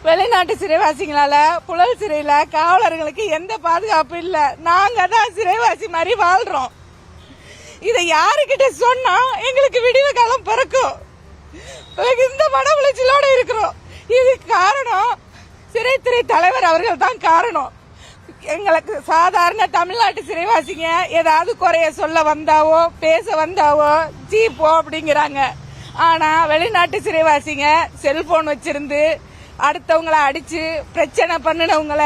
வெளிநாட்டு சிறைவாசிகளால புழல் சிறையில காவலர்களுக்கு எந்த பாதுகாப்பு இல்ல. நாங்க தான் சிறைவாசி மாதிரி வாழ்றோம். இதை யாருக்கிட்ட சொன்னா எங்களுக்கு விடிவு காலம் பிறக்கும். இந்த மன உளைச்சலோட இருக்கிறோம். இதுக்கு காரணம் சிறைத்துறை தலைவர் அவர்கள் தான் காரணம். எங்களுக்கு சாதாரண தமிழ்நாட்டு சிறைவாசிங்க ஏதாவது குறைய சொல்ல வந்தாவோ பேச வந்தாவோ ஜீப்போ அப்படிங்கிறாங்க. ஆனா வெளிநாட்டு சிறைவாசிங்க செல்போன் வச்சிருந்து அடுத்தவங்கள அடிச்சு பிரச்சனை பண்ணினவங்கள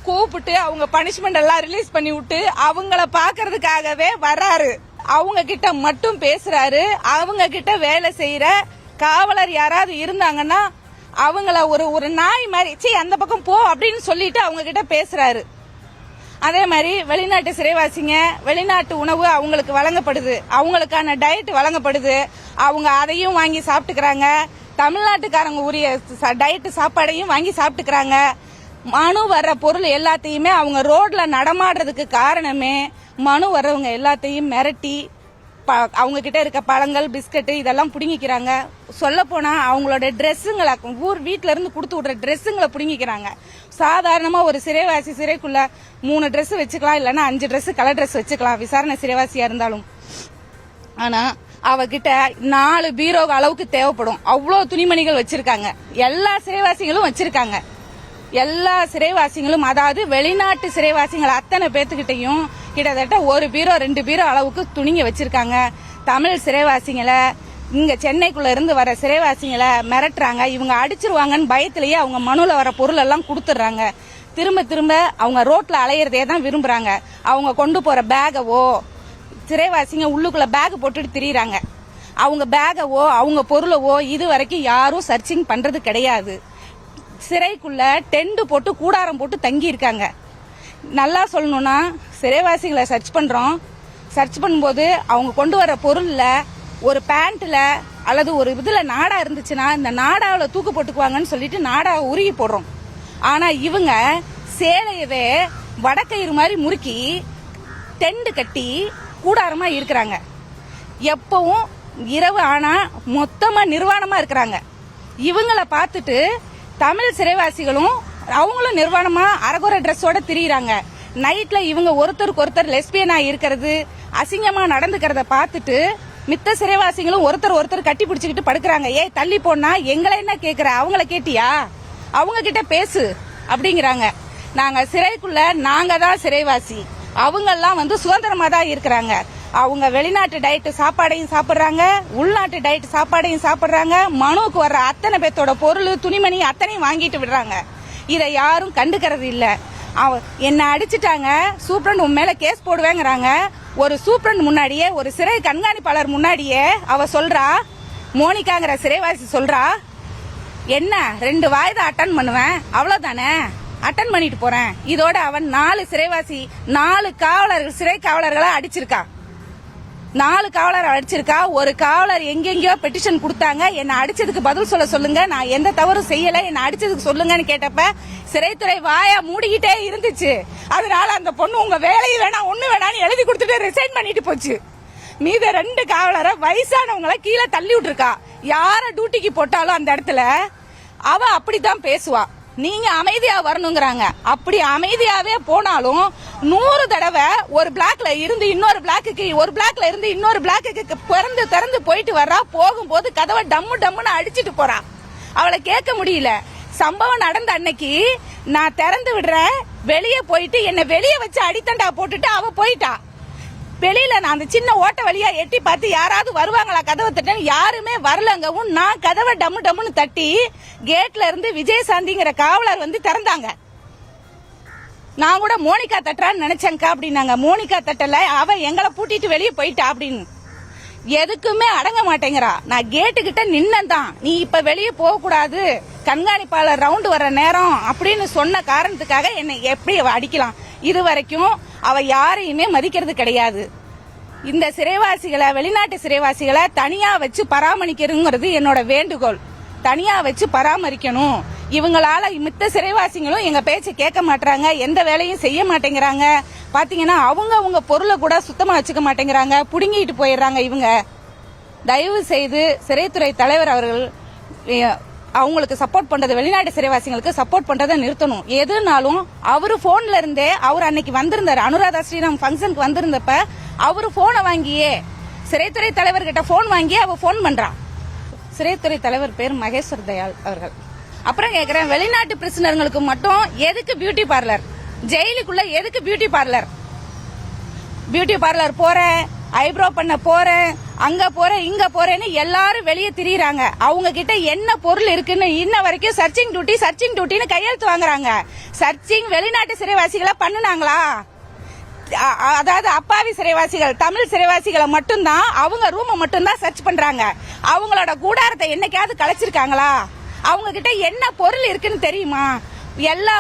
கூப்பிட்டு அவங்க பனிஷ்மெண்ட் எல்லாம் ரிலீஸ் பண்ணி விட்டு அவங்கள பாக்குறதுக்காகவே வர்றாரு. அவங்க கிட்ட மட்டும் பேசுறாரு. அவங்க கிட்ட வேலை செய்யற காவலர் யாராவது இருந்தாங்கன்னா அவங்கள ஒரு நாய் மாதிரி அந்த பக்கம் போ அப்படின்னு சொல்லிட்டு அவங்க கிட்ட பேசுறாரு. அதே மாதிரி வெளிநாட்டு சிறைவாசிங்க வெளிநாட்டு உணவு அவங்களுக்கு வழங்கப்படுது, அவங்களுக்கான டயட் வழங்கப்படுது, அவங்க அதையும் வாங்கி சாப்பிட்டுக்கிறாங்க. தமிழ்நாட்டுக்காரங்க உரிய டயட் சாப்பாடையும் வாங்கி சாப்பிட்டுக்கிறாங்க. மனு வர்ற பொருள் எல்லாத்தையுமே அவங்க ரோட்ல நடமாடுறதுக்கு காரணமே மனு வர்றவங்க எல்லாத்தையும் மிரட்டி அவங்க கிட்ட இருக்க பழங்கள் பிஸ்கட்டு இதெல்லாம் புடுங்கிக்கிறாங்க. சொல்ல போனா அவங்களோட ட்ரெஸ்ஸுங்களை வீட்டுல இருந்து கொடுத்து விடுற ட்ரெஸ்ஸுங்களை புடுங்கிக்கிறாங்க. சாதாரணமா ஒரு சிறைவாசி சிறைக்குள்ள 3 ட்ரெஸ் வச்சுக்கலாம், இல்லைன்னா 5 ட்ரெஸ் கலர் ட்ரெஸ் வச்சுக்கலாம் விசாரணை சிறைவாசியா இருந்தாலும். ஆனா அவகிட்ட 4 பீரோ அளவுக்கு தேவைப்படும். அவ்வளோ துணிமணிகள் வச்சிருக்காங்க. எல்லா சிறைவாசிகளும் வச்சிருக்காங்க. எல்லா சிறைவாசிகளும் அதாவது வெளிநாட்டு சிறைவாசிகள் அத்தனை பேத்துக்கிட்டையும் கிட்டத்தட்ட 1 பீரோ 2 பீரோ அளவுக்கு துணிங்க வச்சிருக்காங்க. தமிழ் சிறைவாசிகளை இங்க சென்னைக்குள்ள இருந்து வர சிறைவாசிகளை மிரட்டுறாங்க. இவங்க அடிச்சிருவாங்கன்னு பயத்திலேயே அவங்க மனுல வர பொருள் எல்லாம் கொடுத்துடுறாங்க. திரும்ப திரும்ப அவங்க ரோட்ல அலையிறதே தான் விரும்புறாங்க. அவங்க கொண்டு போற பேகவோ சிறைவாசிங்க உள்ளுக்குள்ள பேக் போட்டுட்டு திரியிறாங்க. அவங்க பேகவோ அவங்க பொருளவோ இது வரைக்கும் யாரும் சர்ச்சிங் பண்றது கிடையாது. சிறைக்குள்ள டென்ட் போட்டு கூடாரம் போட்டு தங்கி இருக்காங்க. நல்லா சொல்லணும்னா சிறைவாசிகளை சர்ச் பண்றோம். சர்ச் பண்ணும்போது அவங்க கொண்டு வர பொருள்ல ஒரு பேண்ட்ல அல்லது ஒரு இதுல நாடா இருந்துச்சுன்னா இந்த நாடாவில தூக்கு போட்டுக்குவாங்கன்னு சொல்லிட்டு நாடாவை உருகி போடுறோம். ஆனா இவங்க சேலையவே வடக்கயிறு மாதிரி முறுக்கி டென்ட் கட்டி கூடாரமா இருக்கிறாங்க. எப்பவும் இரவு ஆனா மொத்தமா நிர்வாணமா இருக்கிறாங்க. இவங்களை பார்த்துட்டு தமிழ் சிறைவாசிகளும் அவங்களும் நிர்வாணமா அரகுர ட்ரெஸ்ஸோட திரியிறாங்க. நைட்ல இவங்க ஒருத்தருக்கு ஒருத்தர் லெஸ்பியனா இருக்கிறது அசிங்கமா நடந்துக்கிறத பார்த்துட்டு மித்த சிறைவாசிகளும் ஒருத்தர் கட்டி பிடிச்சுக்கிட்டு படுக்கிறாங்க. ஏய் தள்ளி போனா எங்களை என்ன கேக்குற, அவங்கள கேட்டியா, அவங்க கிட்ட பேசு அப்படிங்கிறாங்க. நாங்க சிறைக்குள்ள நாங்க தான் சிறைவாசி, அவங்க எல்லாம் சுதந்திரமா தான் இருக்கிறாங்க. அவங்க வெளிநாட்டு டயட் சாப்பாடையும் சாப்பிடுறாங்க, உள்நாட்டு டயட் சாப்பாடையும் சாப்பிடுறாங்க. மனுவுக்கு வர்ற அத்தனை பேத்தோட பொருள் துணிமணி அத்தனையும் வாங்கிட்டு விடுறாங்க. இதை யாரும் கண்டுக்கிறது இல்ல. என்ன அடிச்சுட்டாங்க, சூப்பரண்ட் உன் மேல கேஸ் போடுவேங்கிறாங்க. ஒரு சூப்பரண்ட் முன்னாடியே ஒரு சிறை கண்காணிப்பாளர் முன்னாடியே அவ சொல்றா, மோனிகாங்கிற சிறைவாசி சொல்றா, என்ன 2 வாய்தா அட்டன் பண்ணுவேன் அவ்வளவுதானே, அட்டன் பண்ணிட்டு போறேன். இதோட அவன் 4 சிறைவாசி 4 காவலர்கள் சிறை காவலர்களை அடிச்சிருக்கா. 4 காவலர் அடிச்சிருக்கா. ஒரு காவலர் எங்கெங்கயோ பெட்டிஷன் கொடுத்தாங்க, என்ன அடிச்சதுக்கு பதில் சொல்லுங்க, நான் எந்த தவறும் செய்யல, என்ன அடிச்சதுக்கு சொல்லுங்கன்னு கேட்டப்ப சிறைத்துறை வாயா மூடிக்கிட்டே இருந்துச்சு. அதனால அந்த பொண்ணு உங்க வேலையை வேணாம் ஒண்ணு வேணான்னு எழுதி கொடுத்துட்டு ரிசைன் பண்ணிட்டு போச்சு. மீத 2 காவலரை வயசானவங்களை கீழே தள்ளி விட்டுருக்கா. யார டியூட்டிக்கு போட்டாலும் அந்த இடத்துல அவ அப்படித்தான் பேசுவா. நீங்க அமைதியா வரணுங்கிறாங்க. அப்படி அமைதியாவே போனாலும் 100 தடவை ஒரு பிளாக்ல இருந்து இன்னொரு பிளாக்குக்கு, ஒரு பிளாக்ல இருந்து இன்னொரு பிளாக்குக்கு திறந்து போயிட்டு வர்றா. போகும்போது கதவை டம்முன்னு அடிச்சிட்டு போறா. அவளை கேட்க முடியல. சம்பவம் நடந்த அன்னைக்கு நான் திறந்து விடுறேன், வெளியே போயிட்டு என்ன வெளியே வச்சு அடித்தண்டா போட்டுட்டு அவ போயிட்டா. வெளியில நான் அந்த சின்ன ஓட்ட வழியா எட்டி பார்த்து யாராவது வருவாங்களா கதவை தட்டேன்னு யாருமே வரலங்கவும் நான் கதவை டம்முன்னு தட்டி கேட்ல இருந்து விஜயசாந்திங்கிற காவலர் திறந்தாங்க. நான் கூட மோனிகா தட்டுறான்னு நினைச்சேங்கா அப்படின்னாங்க. மோனிகா தட்டல, அவ எங்களை பூட்டிட்டு வெளியே போயிட்டா அப்படின்னு. எதுக்குமே அடங்க மாட்டேங்கிறா. நான் கேட்டுக்கிட்ட நின்னதான், நீ இப்ப வெளியே போக கூடாது, கண்காணிப்பாளர் ரவுண்டு வர்ற நேரம் அப்படின்னு சொன்ன காரணத்துக்காக என்னை எப்படி அவ அடிக்கலாம். இது வரைக்கும் அவ யாரையுமே மதிக்கிறது கிடையாது. இந்த சிறைவாசிகளை வெளிநாட்டு சிறைவாசிகளை தனியா வச்சு பராமரிக்கிறதுங்கிறது என்னோட வேண்டுகோள். தனியா வச்சு பராமரிக்கணும். இவங்களால மித்த சிறைவாசிகளும் எங்க பேச்ச கேட்க மாட்டாங்க, எந்த வேலையும் செய்ய மாட்டேங்கிறாங்க. பாத்தீங்கன்னா அவங்க பொருளை கூட சுத்தமா வச்சுக்க மாட்டேங்கிறாங்க, புடுங்கிட்டு போயிடுறாங்க. இவங்க தயவு செய்து சிறைத்துறை தலைவர் அவர்கள் அவங்களுக்கு சப்போர்ட் பண்றது, வெளிநாட்டு சிறைவாசிகளுக்கு சப்போர்ட் பண்றதை நிறுத்தணும். எதுனாலும் அவரு போன்ல இருந்தே, அவர் அன்னைக்கு வந்திருந்தாரு அனுராதா ஸ்ரீராம் ஃபங்க்ஷனுக்கு வந்திருந்தப்ப அவரு போனை வாங்கியே சிறைத்துறை தலைவர்கிட்ட போன் வாங்கி அவ போன் பண்றான். சிறைத்துறை தலைவர் பேர் மகேஸ்வர் தயாள் அவர்கள். அப்புறம் கேக்குறேன், வெளிநாட்டு பிரிசனர்களுக்கு மட்டும் எதுக்கு பியூட்டி பார்லர்? ஜெயிலுக்குள்ள எதுக்கு பியூட்டி பார்லர்? பியூட்டி பார்லர் போறேன், ஐப்ரோ பண்ண போறேன், அங்க போறேன், இங்க போறேன்னு எல்லாரும் வெளியே திரியுறாங்க. அவங்க கிட்ட என்ன பொருள் இருக்குன்னு இன்ன வரைக்கும் சர்ச்சிங் டியூட்டின்னு கையெழுத்து வாங்குறாங்க. சர்ச்சிங் வெளிநாட்டு சிறைவாசிகளை பண்ணுனாங்களா? அதாவது அப்பாவி சிறைவாசிகள், தமிழ் சிறைவாசிகளை மட்டும்தான், அவங்க ரூமை மட்டும்தான் சர்ச் பண்றாங்க. அவங்களோட கூடாரத்தை என்னைக்காவது கலைச்சிருக்காங்களா? அவங்க கிட்ட என்ன பொருள் இருக்குன்னு தெரியுமா? எல்லா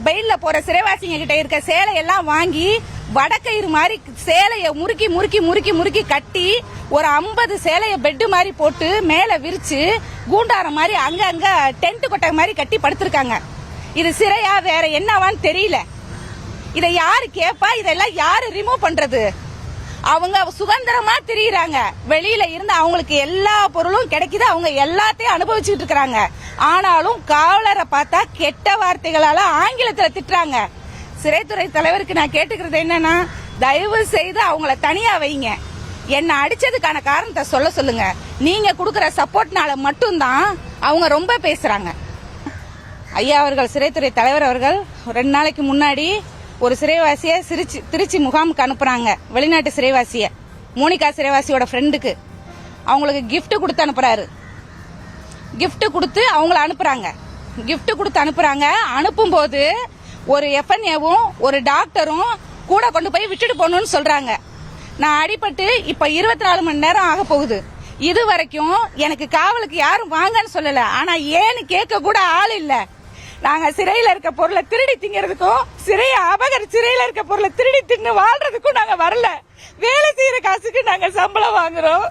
பெயில்ல போற சிறைவாசிங்க கிட்ட இருக்க சேலையெல்லாம் வாங்கி வடக்கயிறு மாதிரி சேலைய முறுக்கி முறுக்கி முறுக்கி முறுக்கி கட்டி ஒரு 50 சேலைய பெட் மாதிரி போட்டு மேல விரிச்சு கூண்டாரம் மாதிரி அங்க டென்ட் கொட்டை மாதிரி கட்டி படுத்திருக்காங்க. இது சிறையா வேற என்னவான்னு தெரியல. இதை யாரு கேப்பா? இதெல்லாம் யாரு ரிமூவ் பண்றது? அவங்க சுதந்திரமா திரியுறாங்க. வெளியில இருந்து அவங்களுக்கு எல்லா பொருளும் கிடைக்குது, அவங்க எல்லாத்தையும் அனுபவிச்சுட்டு இருக்காங்க. ஆனாலும் காவலரை பார்த்தா கெட்ட வார்த்தைகளால ஆங்கிலத்துல திட்டுறாங்க. சிறைத்துறை தலைவருக்கு நான் கேட்டுக்கிறது என்னன்னா, தயவு செய்து அவங்கள தனியா வைங்க. என்ன அடிச்சதுக்கான காரணத்தை சொல்லுங்க. நீங்க கொடுக்கற சப்போர்ட்னால மட்டும்தான் அவங்க ரொம்ப பேசுறாங்க. ஐயா அவர்கள், சிறைத்துறை தலைவர் அவர்கள் 2 நாளைக்கு முன்னாடி ஒரு சிறைவாசிய திருச்சி முகாமுக்கு அனுப்புறாங்க. வெளிநாட்டு சிறைவாசிய, மோனிகா சிறைவாசியோட ஃப்ரெண்டுக்கு அவங்களுக்கு கிஃப்ட் கொடுத்து அனுப்புறாரு. கிஃப்ட் கொடுத்து அவங்கள அனுப்புறாங்க. கிஃப்ட் கொடுத்து அனுப்புறாங்க. அனுப்பும்போது ஒரு எஃப்என்ஏவும் ஒரு டாக்டரும் கூட கொண்டு போய் விட்டுட்டு போகணும்னு சொல்றாங்க. நான் அடிபட்டு இப்ப 24 மணி நேரம் ஆக போகுது. இது வரைக்கும் எனக்கு காவலுக்கு யாரும் வாங்கன்னு சொல்லல. ஆனா ஏன்னு கேட்க கூட ஆள் இல்ல. நாங்க சிறையில இருக்க பொருளை திருடி திங்கிறதுக்கும், சிறையில இருக்க பொருளை திருடி தின்னு வாழ்றதுக்கும் நாங்க வரல. வேலை செய்யற காசுக்கு நாங்க சம்பளம் வாங்குறோம்.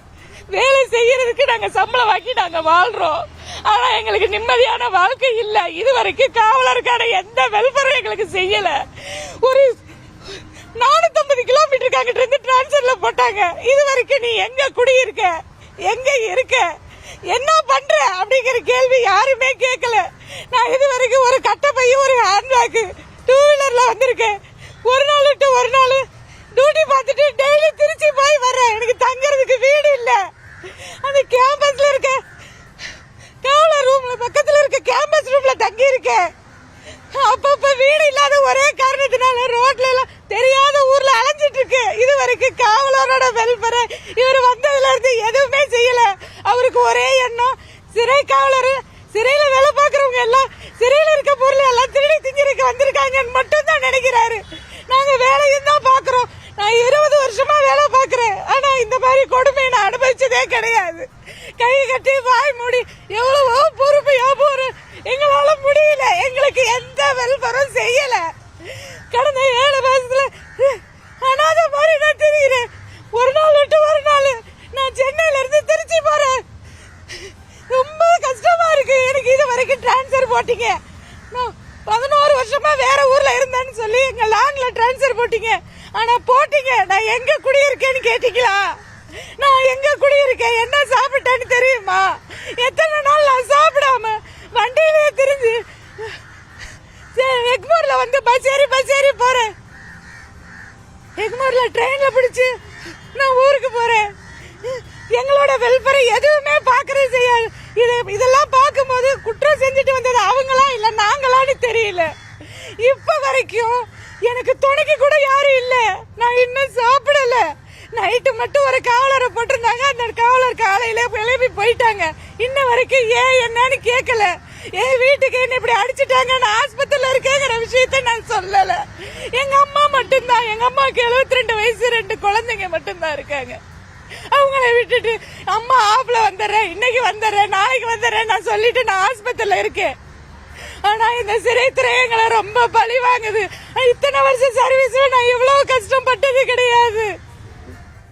வேலை செய்யறதுக்கு நாங்க சம்பளம் வாங்கி நாங்க வாழ்றோம். ஆனா எங்களுக்கு நிம்மதியான வாழ்க்கை இல்ல. இது வரைக்கும் காவலருக்கான எந்த வெல்ஃபரும் எங்களுக்கு செய்யல. ஒரு 450 கிலோமீட்டருக்கு அங்கிட்டு இருந்து டிரான்ஸ்ஃபர்ல போட்டாங்க. இது வரைக்கும் நீ எங்க குடியிருக்க, எங்க இருக்க, என்ன பண்ற அப்படிங்கிற கேள்வி யாருமே கேட்கல. நான் இது வரைக்கும் ஒரு கட்டப்பையும் ஒரு ஹேண்ட்பேக் 2 வீலர்ல வந்திருக்கேன். ஒரு நாள் விட்டு ஒரு நாள் டியூட்டி பார்த்துட்டு டெய்லி திருச்சி போய் வர்றேன். எனக்கு தங்கறதுக்கு வீடு இல்ல. அந்த கேம்பஸ்ல இருக்க காவலர் ரூம்ல பக்கத்துல இருக்க கேம்பஸ் ரூம்ல தங்கி இருக்கேன். அப்பப்ப வீடு இல்லாத ஒரே காரணத்தினால ரோட்ல எல்லாம் தெரியாத ஊர்ல அலைஞ்சிட்டு இருக்கு. இது வரைக்கும் காவலரோட வெல்ஃபேர் இவர் வந்ததுல இருந்து எதுவுமே செய்யல. அவருக்கு ஒரே எண்ணம், சிறை காவலர், சிறையில வேலை பாக்குறவங்க எல்லாம் சிறையில இருக்க பொருள் எல்லாம் திருடி திங்கிறதுக்கு வந்திருக்காங்கன்னு மட்டும் தான் நினைக்கிறாரு. நாங்க வேலையும் தான் பாக்குறோம். நான் 20 வருஷமா வேலை பாக்குறேன். ஆனா இந்த மாதிரி கொடுமை நான் அனுபவிச்சதே கிடையாது. கை கட்டி வாய் மூடி எவ்வளவோ பொறுப்பு வியாபாரம் எங்களால முடியல. எங்களுக்கு எந்த வெல்ஃபரும் செய்யல. கடந்த 7 மாசத்துல அனாதை மாதிரி நான் தெரிகிறேன். ஒரு நாள் விட்டு ஒரு நாள் நான் சென்னையில இருந்து திருச்சி போறேன். ரொம்ப கஷ்டமா இருக்கு. எனக்கு இது வரைக்கும் டிரான்ஸ்பர் போட்டீங்க. 11 வருஷமா வேற ஊர்ல இருந்தேன்னு சொல்லி எங்க லான்ல டிரான்ஸ்பர் போட்டீங்க. ஆனா போட்டீங்க, நான் எங்க குடியிருக்கேன்னு கேட்டீங்களா? நான் எங்க குடியிருக்கேன், என்ன சாப்பிட்டேன்னு தெரியுமா? எத்தனை நாள் நான் சாப்பிடாம வண்டியிலே திரிஞ்சு எக்மோர்ல வந்து பஸ் ஏறி போறேன். எக்மோர்ல ட்ரெயின்ல பிடிச்சு நான் ஊருக்கு போறேன். எங்களோட வெல்ஃபேர் எதுவுமே பாக்குறது செய்யாது. இதெல்லாம் பார்க்கும்போது குற்றம் செஞ்சுட்டு வந்தது அவங்களா இல்ல நாங்களான்னு தெரியல. இப்ப வரைக்கும் எனக்கு துணைக்கு கூட யாரும் இல்ல. நான் இன்னும் சாப்பிடல. நைட்டு மட்டும் ஒரு காவலரை போட்டிருந்தாங்க. அந்த காவலர் காலையில கிளம்பி போயிட்டாங்க. இன்ன வரைக்கும் ஏன் என்னன்னு கேட்கல. ஏன் வீட்டுக்கு என்ன இப்படி அடிச்சுட்டாங்க, நான் ஆஸ்பத்திரியில இருக்கேங்கிற விஷயத்த நான் சொல்லல. எங்க அம்மா மட்டும்தான், எங்க அம்மாவுக்கு 72 வயசு, 2 குழந்தைங்க மட்டும்தான் இருக்காங்க. அவங்கள விட்டுட்டு அம்மா ஆப்ல வந்துடுறேன், இன்னைக்கு வந்துடுறேன், நாளைக்கு வந்துடுறேன் நான் சொல்லிட்டு நான் ஆஸ்பத்திரியில இருக்கேன். ஆனா இந்த சிறைத்துறை எங்களை ரொம்ப பழி வாங்குது. இத்தனை வருஷம் சர்வீஸ்ல நான் இவ்வளவு கஷ்டப்பட்டது கிடையாது.